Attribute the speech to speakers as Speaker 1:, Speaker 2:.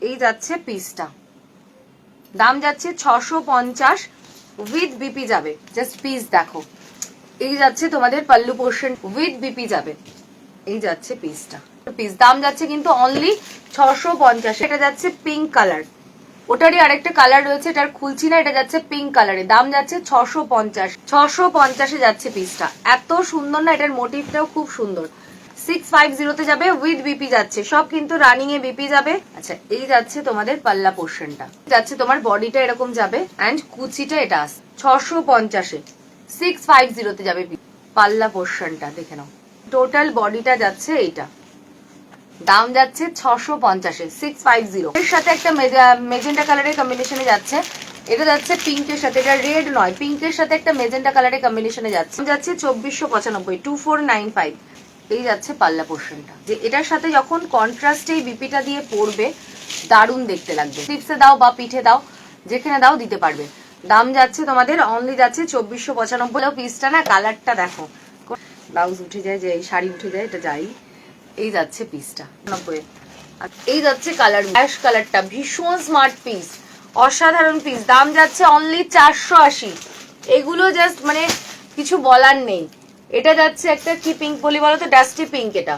Speaker 1: এই যাচ্ছে পিসটা, দাম যাচ্ছে 650 উইথ বিপি যাবে। জাস্ট পিস দেখো, এই যাচ্ছে তোমাদের পাল্লু পোর্শন উইথ বিপি যাবে। এই যাচ্ছে পিসটা, পিস দাম যাচ্ছে কিন্তু অনলি 650। এটা যাচ্ছে পিঙ্ক কালার, ওটারই আরেকটা কালার রয়েছে, এটার খুলছি না, এটা যাচ্ছে পিঙ্ক কালারে, দাম যাচ্ছে 650। 650-এ যাচ্ছে পিসটা, এত সুন্দর না, এটার মোটিভটাও খুব সুন্দর। 650-তে যাবে উইথ বিপি যাচ্ছে, সব কিন্তু রানিং এ বিপি যাবে। আচ্ছা, এই যাচ্ছে তোমাদের পাল্লা পোর্শনটা, যাচ্ছে তোমার বডিটা এরকম যাবে এন্ড কুচিটা এটা আসছে 650-এ। 650-তে যাবে পাল্লা পোর্শনটা, দেখে নাও। টোটাল বডিটা যাচ্ছে এইটা, দাম যাচ্ছে 650-এ। 650 এর সাথে একটা মেজেন্টা কালারের কম্বিনেশনে যাচ্ছে, এটা যাচ্ছে পিঙ্কের সাথে, এটা রেড নয়, পিঙ্কের সাথে একটা মেজেন্টা কালারের কম্বিনেশনে যাচ্ছে, যাচ্ছে 2495, 2495। এই যাচ্ছে পাল্লা পোর্শনটা, যে এটার সাথে যখন কন্ট্রাস্টে এই বিপিটা দিয়ে পরবে দারুণ দেখতে লাগবে। স্লিপসে দাও বা পিঠে দাও, যেখানে দাও দিতে পারবে। দাম যাচ্ছে তোমাদের অনলি যাচ্ছে 2495। পিসটা না, কালারটা দেখো, ব্লাউজ উঠে যায়, যে শাড়ি উঠে যায়, এটা যাই। এই যাচ্ছে পিসটা 90। এই যাচ্ছে কালার, অ্যাশ কালারটা, ভীষণ স্মার্ট পিস, অসাধারণ পিস, দাম যাচ্ছে অনলি 480। এগুলো জাস্ট মানে কিছু বলার নেই। এটা যাচ্ছে একটা কি পিঙ্ক বলি বলো তো, ডাস্টি পিঙ্ক, এটা